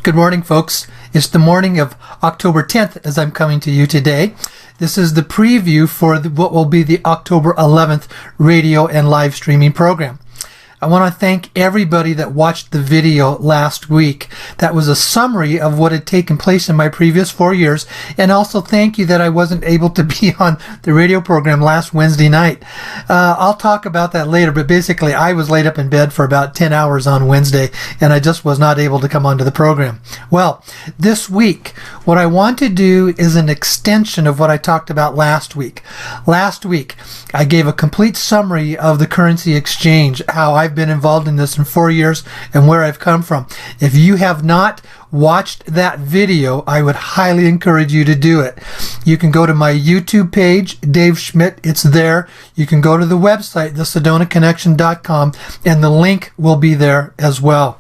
Good morning, folks. It's the morning of October 10th as I'm coming to you today. This is the preview for what will be the October 11th radio and live streaming program. I want to thank everybody that watched the video last week. That was a summary of what had taken place in my previous 4 years, and also thank you that I wasn't able to be on the radio program last Wednesday night. I'll talk about that later, but basically I was laid up in bed for about 10 hours on Wednesday, and I just was not able to come onto the program. Well, this week, what I want to do is an extension of what I talked about last week. Last week, I gave a complete summary of the currency exchange, how I've been involved in this in 4 years and where I've come from. If you have not watched that video, I would highly encourage you to do it. You can go to my YouTube page, Dave Schmidt. It's there. You can go to the website, thesedonaconnection.com, and the link will be there as well.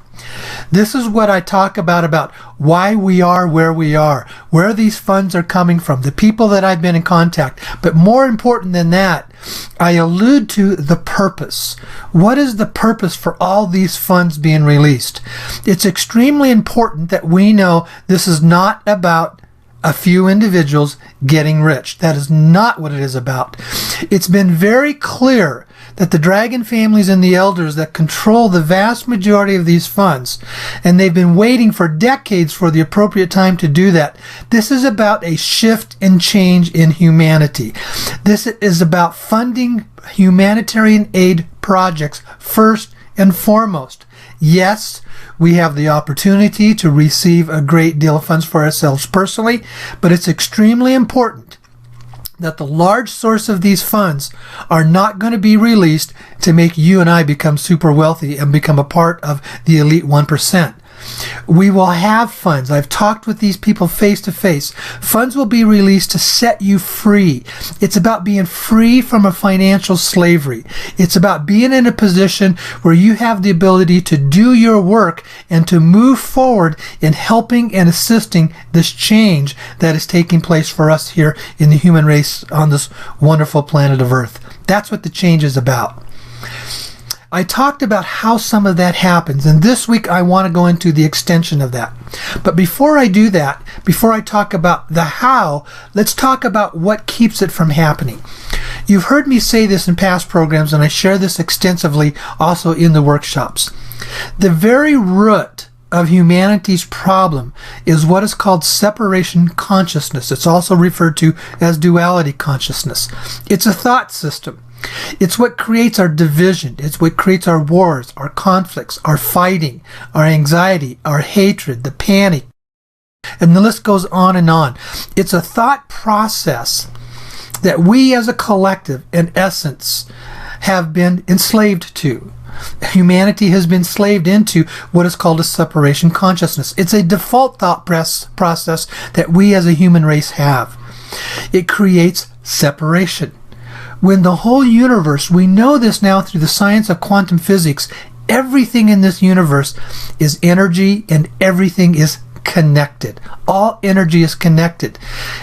This is what I talk about why we are where we are, where these funds are coming from, the people that I've been in contact. But more important than that, I allude to the purpose. What is the purpose for all these funds being released? It's extremely important that we know this is not about a few individuals getting rich. That is not what it is about. It's been very clear that the dragon families and the elders that control the vast majority of these funds, and they've been waiting for decades for the appropriate time to do that. This is about a shift and change in humanity. This is about funding humanitarian aid projects first and foremost. Yes, we have the opportunity to receive a great deal of funds for ourselves personally, but it's extremely important that the large source of these funds are not going to be released to make you and I become super wealthy and become a part of the elite 1%. We will have funds. I've talked with these people face to face. Funds will be released to set you free. It's about being free from a financial slavery. It's about being in a position where you have the ability to do your work and to move forward in helping and assisting this change that is taking place for us here in the human race on this wonderful planet of Earth. That's what the change is about. I talked about how some of that happens, and this week I want to go into the extension of that. But before I do that, before I talk about the how, let's talk about what keeps it from happening. You've heard me say this in past programs, and I share this extensively also in the workshops. The very root of humanity's problem is what is called separation consciousness. It's also referred to as duality consciousness. It's a thought system. It's what creates our division. It's what creates our wars, our conflicts, our fighting, our anxiety, our hatred, the panic. And the list goes on and on. It's a thought process that we as a collective, in essence, have been enslaved to. Humanity has been enslaved into what is called a separation consciousness. It's a default thought process that we as a human race have. It creates separation. When the whole universe, we know this now through the science of quantum physics, everything in this universe is energy and everything is connected. All energy is connected.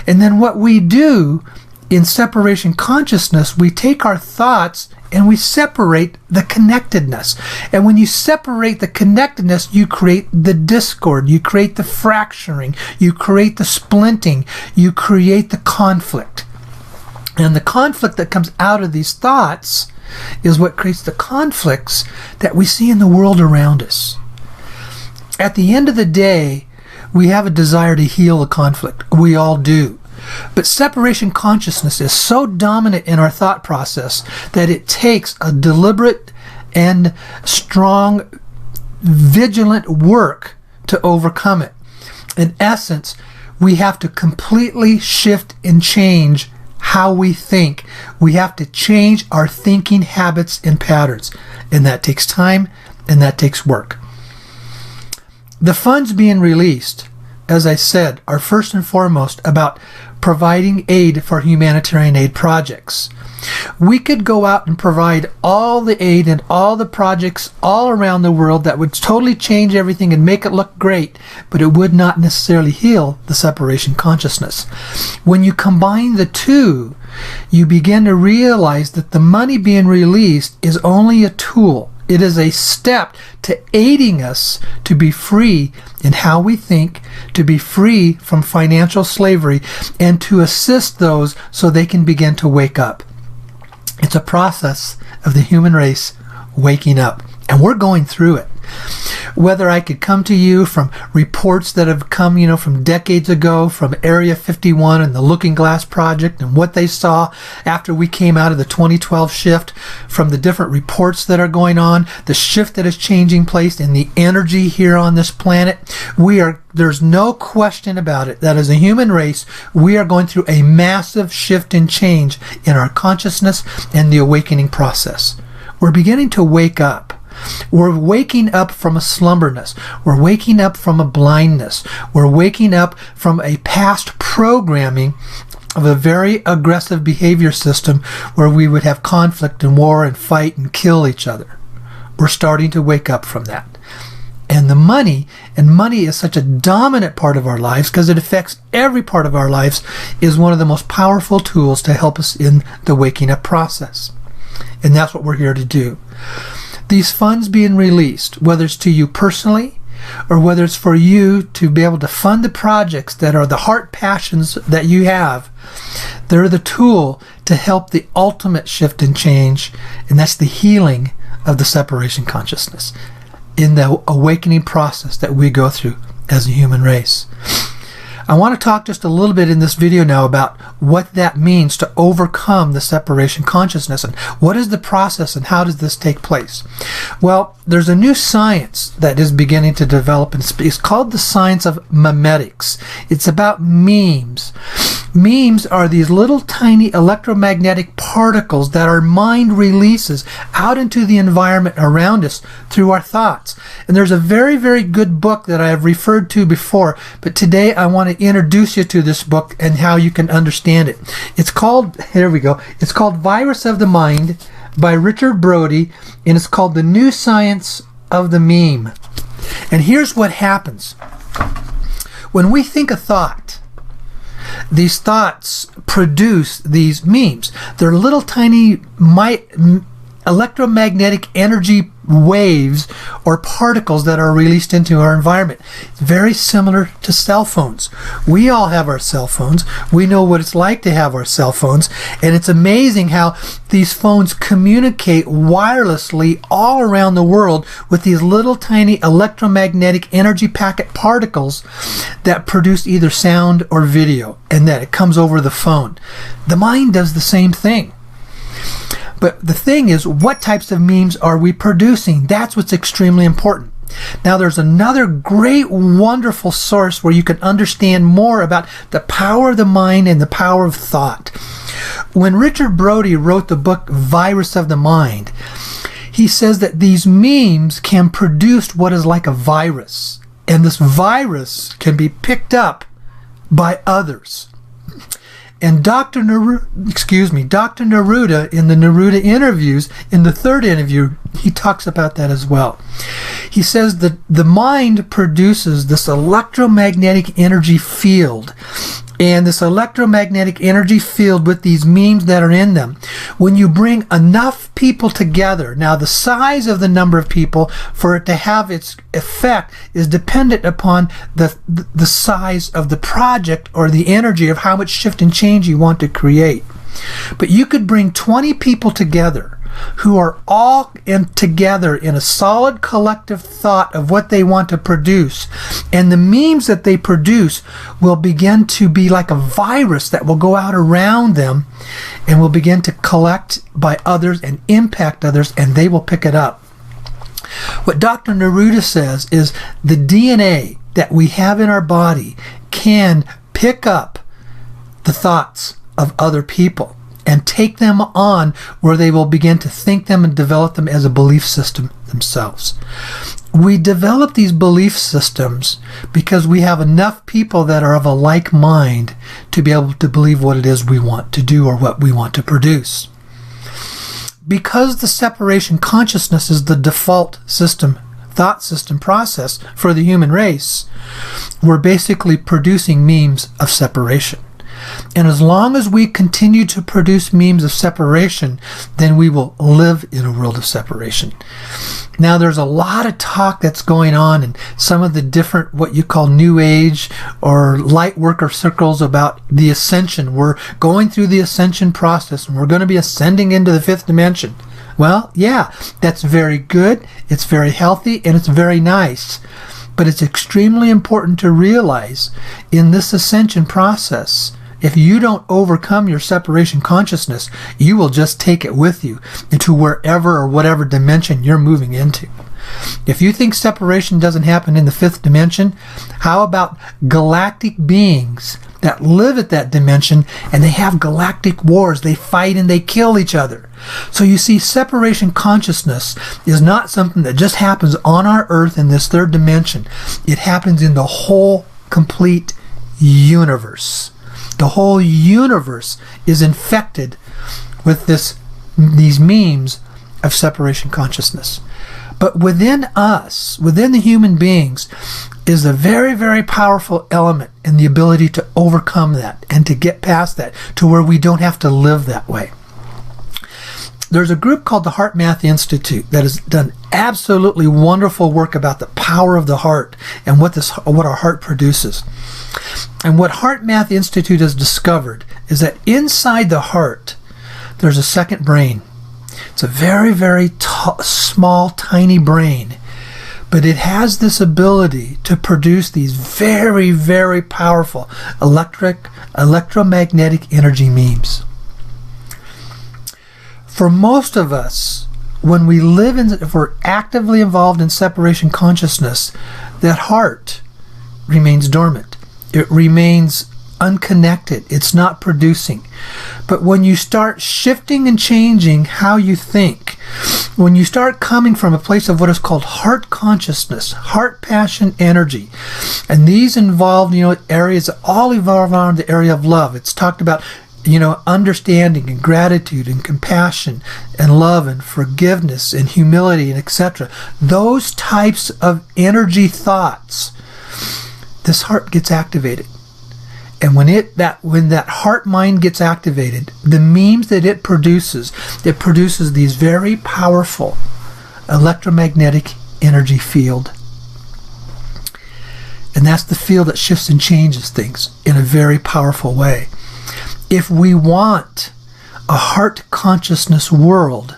And then what we do in separation consciousness, we take our thoughts and we separate the connectedness. And when you separate the connectedness, you create the discord, you create the fracturing, you create the splinting, you create the conflict. And the conflict that comes out of these thoughts is what creates the conflicts that we see in the world around us. At the end of the day, we have a desire to heal the conflict. We all do. But separation consciousness is so dominant in our thought process that it takes a deliberate and strong, vigilant work to overcome it. In essence, we have to completely shift and change how we think. We have to change our thinking habits and patterns. And that takes time and that takes work. The funds being released, as I said, are first and foremost about providing aid for humanitarian aid projects. We could go out and provide all the aid and all the projects all around the world that would totally change everything and make it look great, but it would not necessarily heal the separation consciousness. When you combine the two, you begin to realize that the money being released is only a tool. It is a step to aiding us to be free in how we think, to be free from financial slavery, and to assist those so they can begin to wake up. It's a process of the human race waking up, and we're going through it. Whether I could come to you from reports that have come, from decades ago, from Area 51 and the Looking Glass Project and what they saw after we came out of the 2012 shift, from the different reports that are going on, the shift that is changing place in the energy here on this planet, there's no question about it that as a human race, we are going through a massive shift and change in our consciousness and the awakening process. We're beginning to wake up. We're waking up from a slumberness. We're waking up from a blindness. We're waking up from a past programming of a very aggressive behavior system where we would have conflict and war and fight and kill each other. We're starting to wake up from that. And money is such a dominant part of our lives because it affects every part of our lives, is one of the most powerful tools to help us in the waking up process. And that's what we're here to do. These funds being released, whether it's to you personally or whether it's for you to be able to fund the projects that are the heart passions that you have, they're the tool to help the ultimate shift and change, and that's the healing of the separation consciousness in the awakening process that we go through as a human race. I want to talk just a little bit in this video now about what that means to overcome the separation consciousness, and what is the process and how does this take place. Well, there's a new science that is beginning to develop, and it's called the science of memetics. It's about memes. Memes are these little tiny electromagnetic particles that our mind releases out into the environment around us through our thoughts. And there's a very, very good book that I have referred to before, but today I want to introduce you to this book and how you can understand it. It's called, here we go, it's called Virus of the Mind by Richard Brody, and it's called The New Science of the Meme. And here's what happens. When we think a thought, these thoughts produce these memes. They're little tiny electromagnetic energy waves or particles that are released into our environment. It's very similar to cell phones. We all have our cell phones. We know what it's like to have our cell phones, and it's amazing how these phones communicate wirelessly all around the world with these little tiny electromagnetic energy packet particles that produce either sound or video, and that it comes over the phone. The mind does the same thing. But the thing is, what types of memes are we producing? That's what's extremely important. Now, there's another great, wonderful source where you can understand more about the power of the mind and the power of thought. When Richard Brody wrote the book Virus of the Mind, he says that these memes can produce what is like a virus. And this virus can be picked up by others. And Dr. Neruda in the Neruda interviews, in the third interview, he talks about that as well. He says that the mind produces this electromagnetic energy field, and this electromagnetic energy field with these memes that are in them, when you bring enough people together, now the size of the number of people for it to have its effect is dependent upon the size of the project or the energy of how much shift and change you want to create. But you could bring 20 people together who are all together in a solid collective thought of what they want to produce, and the memes that they produce will begin to be like a virus that will go out around them and will begin to collect by others and impact others, and they will pick it up. What Dr. Neruda says is the DNA that we have in our body can pick up the thoughts of other people and take them on where they will begin to think them and develop them as a belief system themselves. We develop these belief systems because we have enough people that are of a like mind to be able to believe what it is we want to do or what we want to produce. Because the separation consciousness is the default system, thought system process for the human race, we're basically producing memes of separation. And as long as we continue to produce memes of separation, then we will live in a world of separation. Now, there's a lot of talk that's going on in some of the different, what you call New Age or light worker circles about the ascension. We're going through the ascension process and we're going to be ascending into the fifth dimension. Well, yeah, that's very good, it's very healthy, and it's very nice. But it's extremely important to realize in this ascension process, if you don't overcome your separation consciousness, you will just take it with you into wherever or whatever dimension you're moving into. If you think separation doesn't happen in the fifth dimension, how about galactic beings that live at that dimension and they have galactic wars? They fight and they kill each other. So you see, separation consciousness is not something that just happens on our earth in this third dimension. It happens in the whole complete universe. The whole universe is infected with these memes of separation consciousness. But within us, within the human beings, is a very, very powerful element in the ability to overcome that and to get past that to where we don't have to live that way. There's a group called the Heart Math Institute that has done absolutely wonderful work about the power of the heart and what our heart produces. And what Heart Math Institute has discovered is that inside the heart, there's a second brain. It's a very, very small, tiny brain. But it has this ability to produce these very, very powerful electromagnetic energy memes. For most of us, when we if we're actively involved in separation consciousness, that heart remains dormant. It remains unconnected. It's not producing. But when you start shifting and changing how you think, when you start coming from a place of what is called heart consciousness, heart passion energy, and these involve, areas that all evolve around the area of love. It's talked about, understanding and gratitude and compassion and love and forgiveness and humility and etc. Those types of energy thoughts, this heart gets activated. And when that heart mind gets activated, the memes that it produces these very powerful electromagnetic energy field. And that's the field that shifts and changes things in a very powerful way. If we want a heart consciousness world,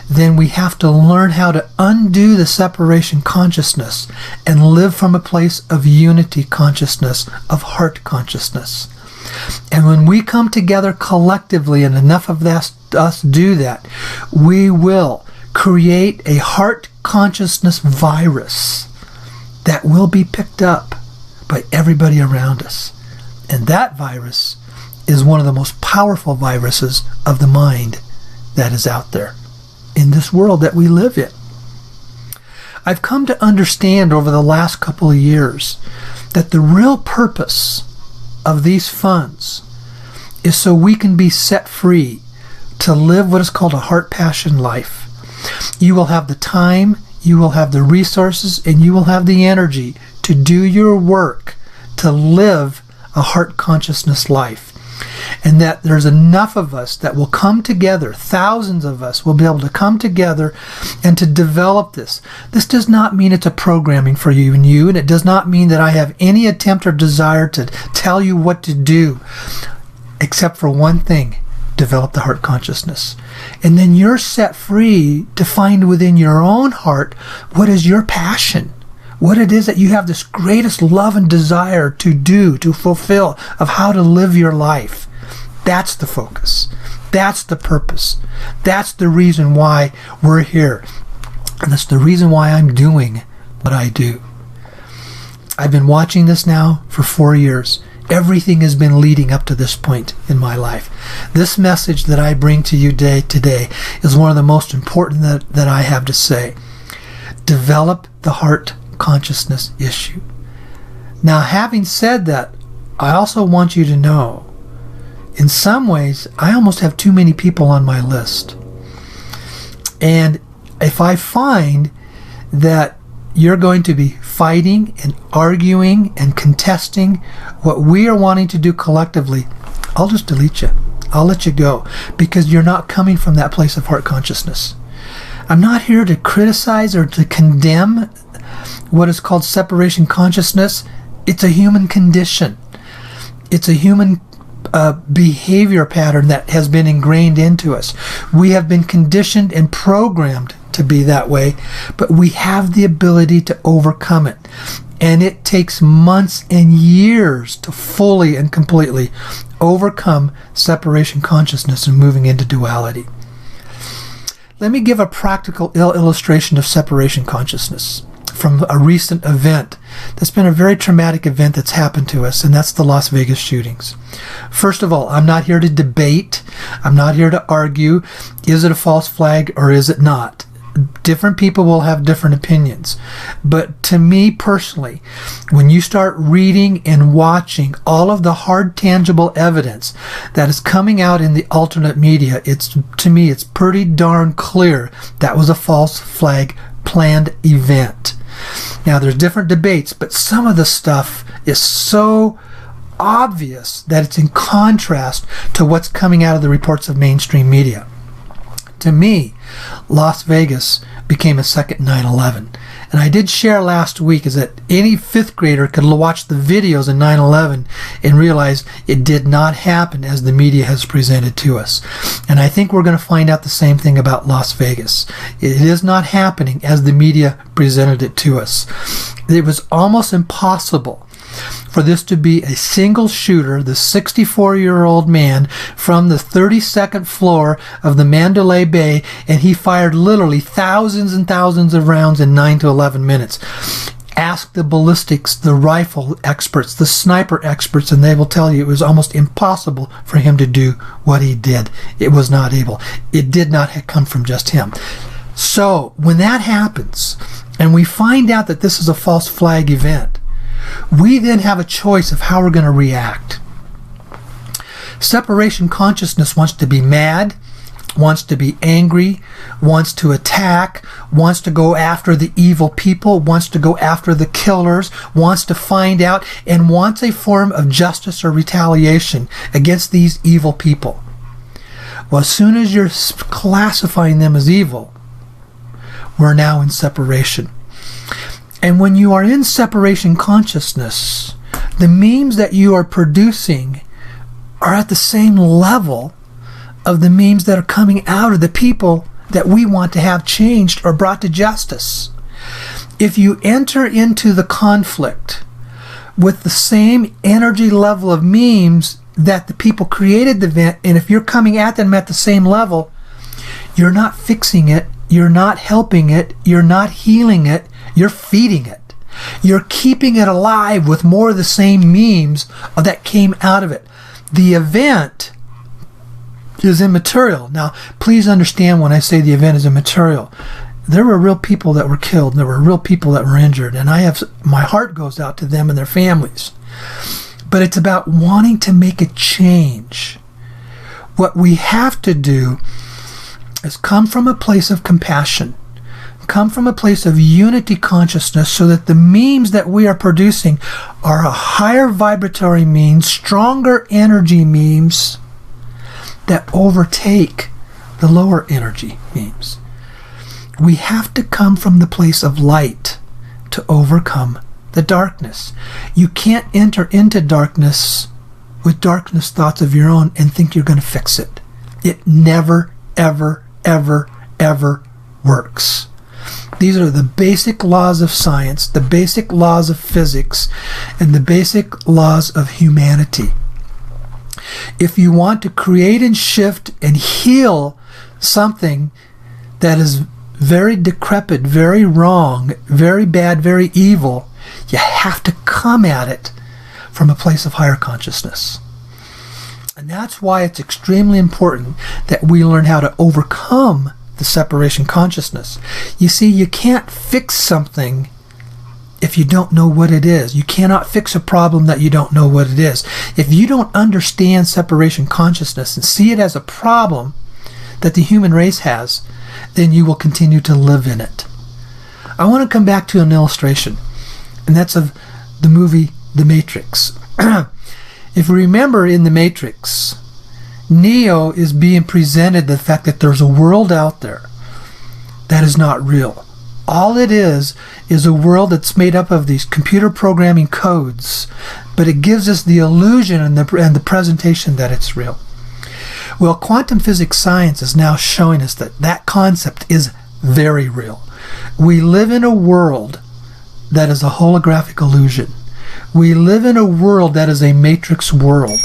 then we have to learn how to undo the separation consciousness and live from a place of unity consciousness, of heart consciousness. And when we come together collectively, and enough of us do that, we will create a heart consciousness virus that will be picked up by everybody around us. And that virus is one of the most powerful viruses of the mind that is out there in this world that we live in. I've come to understand over the last couple of years that the real purpose of these funds is so we can be set free to live what is called a heart passion life. You will have the time, you will have the resources, and you will have the energy to do your work to live a heart consciousness life. And that there's enough of us that will come together, thousands of us will be able to come together and to develop this. This does not mean it's a programming for you, and it does not mean that I have any attempt or desire to tell you what to do, except for one thing: develop the heart consciousness. And then you're set free to find within your own heart what is your passion, what it is that you have this greatest love and desire to do, to fulfill, of how to live your life. That's the focus. That's the purpose. That's the reason why we're here. And that's the reason why I'm doing what I do. I've been watching this now for 4 years. Everything has been leading up to this point in my life. This message that I bring to you today is one of the most important that I have to say. Develop the heart consciousness issue. Now, having said that, I also want you to know, in some ways, I almost have too many people on my list. And if I find that you're going to be fighting and arguing and contesting what we are wanting to do collectively, I'll just delete you. I'll let you go, because you're not coming from that place of heart consciousness. I'm not here to criticize or to condemn what is called separation consciousness. It's a human condition. It's a human behavior pattern that has been ingrained into us. We have been conditioned and programmed to be that way, but we have the ability to overcome it. And it takes months and years to fully and completely overcome separation consciousness and moving into duality. Let me give a practical illustration of separation consciousness from a recent event that's been a very traumatic event that's happened to us, and that's the Las Vegas shootings. First of all, I'm not here to debate. I'm not here to argue. Is it a false flag or is it not? Different people will have different opinions. But to me personally, when you start reading and watching all of the hard, tangible evidence that is coming out in the alternate media, to me it's pretty darn clear that was a false flag planned event. Now, there's different debates, but some of the stuff is so obvious that it's in contrast to what's coming out of the reports of mainstream media. To me, Las Vegas became a second 9/11. And I did share last week is that any fifth grader could watch the videos of 9/11 and realize it did not happen as the media has presented to us. And I think we're going to find out the same thing about Las Vegas. It is not happening as the media presented it to us. It was almost impossible for this to be a single shooter, the 64-year-old man from the 32nd floor of the Mandalay Bay, and he fired literally thousands and thousands of rounds in 9 to 11 minutes. Ask the ballistics, the rifle experts, the sniper experts, and they will tell you it was almost impossible for him to do what he did. It was not able. It did not come from just him. So when that happens, and we find out that this is a false flag event, we then have a choice of how we're going to react. Separation consciousness wants to be mad, wants to be angry, wants to attack, wants to go after the evil people, wants to go after the killers, wants to find out, and wants a form of justice or retaliation against these evil people. Well, as soon as you're classifying them as evil, we're now in separation. And when you are in separation consciousness, the memes that you are producing are at the same level of the memes that are coming out of the people that we want to have changed or brought to justice. If you enter into the conflict with the same energy level of memes that the people created the event, and if you're coming at them at the same level, you're not fixing it, you're not helping it, you're not healing it, you're feeding it. You're keeping it alive with more of the same memes that came out of it. The event is immaterial. Now, please understand when I say the event is immaterial, there were real people that were killed, and there were real people that were injured, and my heart goes out to them and their families. But it's about wanting to make a change. What we have to do is come from a place of compassion, come from a place of unity consciousness, so that the memes that we are producing are a higher vibratory memes, stronger energy memes that overtake the lower energy memes. We have to come from the place of light to overcome the darkness. You can't enter into darkness with darkness thoughts of your own and think you're going to fix it. It never, ever, ever, ever works. These are the basic laws of science, the basic laws of physics, and the basic laws of humanity. If you want to create and shift and heal something that is very decrepit, very wrong, very bad, very evil, you have to come at it from a place of higher consciousness. And that's why it's extremely important that we learn how to overcome the separation consciousness. You see, you can't fix something if you don't know what it is. You cannot fix a problem that you don't know what it is. If you don't understand separation consciousness and see it as a problem that the human race has, then you will continue to live in it. I want to come back to an illustration. and that's of the movie The Matrix. If you remember in The Matrix, Neo is being presented the fact that there's a world out there that is not real. All it is a world that's made up of these computer programming codes, but it gives us the illusion and the presentation that it's real. Well, quantum physics science is now showing us that that concept is very real. We live in a world that is a holographic illusion. We live in a world that is a matrix world.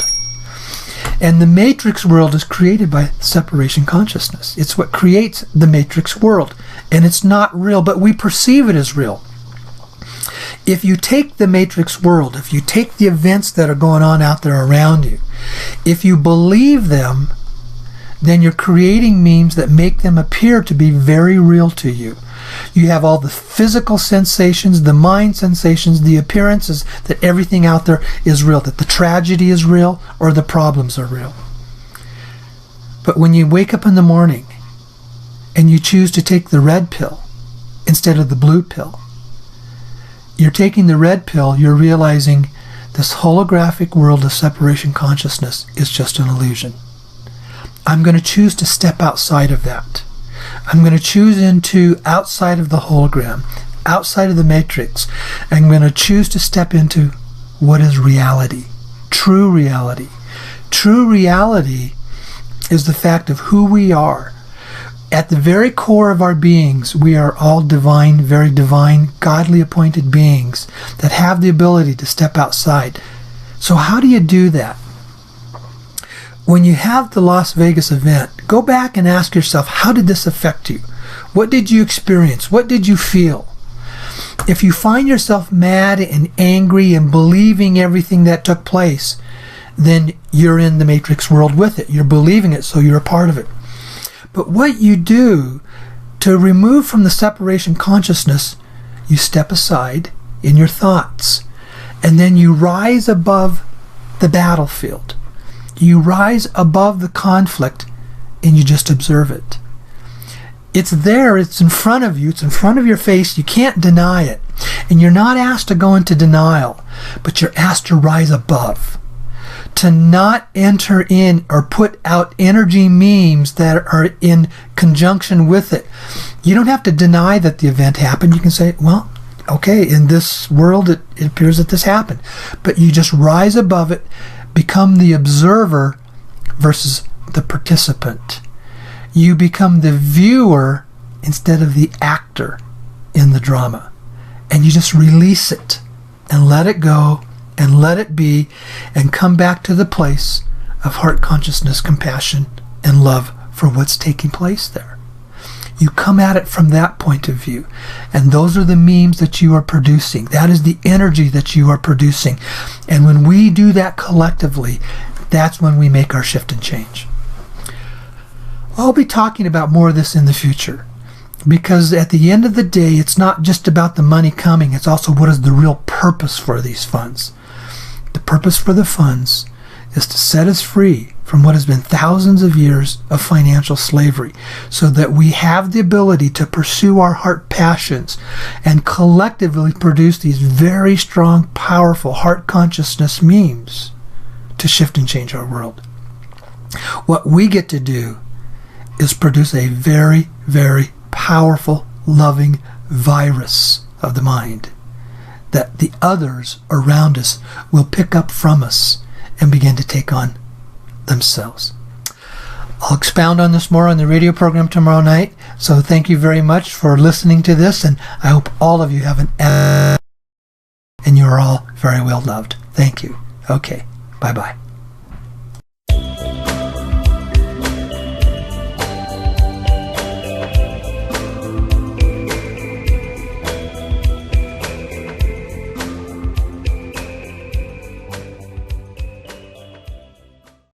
And the matrix world is created by separation consciousness. It's what creates the matrix world. And it's not real, but we perceive it as real. If you take the matrix world, if you take the events that are going on out there around you, if you believe them, then you're creating memes that make them appear to be very real to you. You have all the physical sensations, the mind sensations, the appearances that everything out there is real, that the tragedy is real or the problems are real. But when you wake up in the morning and you choose to take the red pill instead of the blue pill, you're taking the red pill, you're realizing this holographic world of separation consciousness is just an illusion. I'm going to choose to step outside of that. I'm going to choose into outside of the hologram, outside of the matrix. I'm going to choose to step into what is reality, true reality. True reality is the fact of who we are. At the very core of our beings, we are all divine, very divine, godly appointed beings that have the ability to step outside. So how do you do that? When you have the Las Vegas event, go back and ask yourself, how did this affect you? What did you experience? What did you feel? If you find yourself mad and angry and believing everything that took place, then you're in the matrix world with it. You're believing it, so you're a part of it. But what you do to remove from the separation consciousness, you step aside in your thoughts, and then you rise above the battlefield. You rise above the conflict and you just observe it. It's there, it's in front of you, it's in front of your face, you can't deny it. And you're not asked to go into denial, but you're asked to rise above. To not enter in or put out energy memes that are in conjunction with it. You don't have to deny that the event happened. You can say, well, okay, in this world it appears that this happened. But you just rise above it, become the observer versus the participant. You become the viewer instead of the actor in the drama. And you just release it and let it go and let it be and come back to the place of heart consciousness, compassion, and love for what's taking place there. You come at it from that point of view. And those are the memes that you are producing. That is the energy that you are producing. And when we do that collectively, that's when we make our shift and change. I'll be talking about more of this in the future. Because at the end of the day, it's not just about the money coming. It's also what is the real purpose for these funds. The purpose for the funds is to set us free from what has been thousands of years of financial slavery, so that we have the ability to pursue our heart passions and collectively produce these very strong, powerful heart consciousness memes to shift and change our world. What we get to do is produce a very, very powerful, loving virus of the mind that the others around us will pick up from us and begin to take on themselves. I'll expound on this more on the radio program tomorrow night. So thank you very much for listening to this, and I hope all of you have and you're all very well loved. Thank you. Okay, bye-bye.